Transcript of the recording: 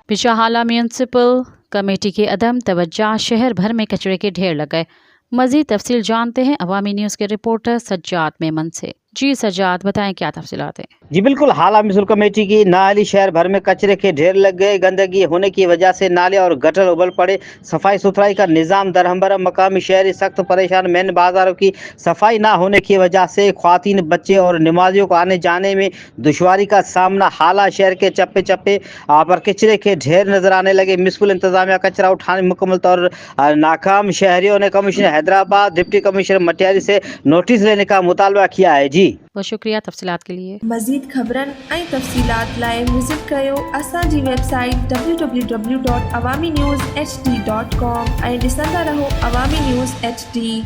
पिशाहाला municipal committee की अदम तवज्जा, शहर भर में कचरे के ढेर लग गए। मजीद तफसील जानते हैं अवामी न्यूज़ के रिपोर्टर सज्जाद मेमन से। जी सज्जाद, बताएं क्या तफसीलात हैं। जी बिल्कुल, हाला म्यूनिसिपल कमेटी की नाली शहर भर में कचरे के ढेर लग गए। गंदगी होने की वजह से नाले और गटर उबल पड़े। सफाई सुथराई का निज़ाम दरहम। मकामी शहरी सख्त परेशान। मेन बाजारों की सफाई ना होने की वजह से ख्वातीन, बच्चे और नमाजियों को आने जाने में दुश्वारी का सामना। हाला शहर के चप्पे चप्पे पर कचरे के ढेर नजर आने लगे। म्यूनिसिपल इंतजामिया कचरा उठाने में मुकम्मल तौर नाकाम। शहरियों ने commissioner Hyderabad, deputy commissioner Matiari से नोटिस लेने का मुतालबा किया है। जी बहुत शुक्रिया तफसीलात के लिए। मज़ीद ख़बरनि ऐं तफ़सीलात लाइ विज़िट कयो असांजी वेबसाइट www.awamiNewsHD.com ऐं ॾिसंदा रहो अवामी न्यूज़ HD।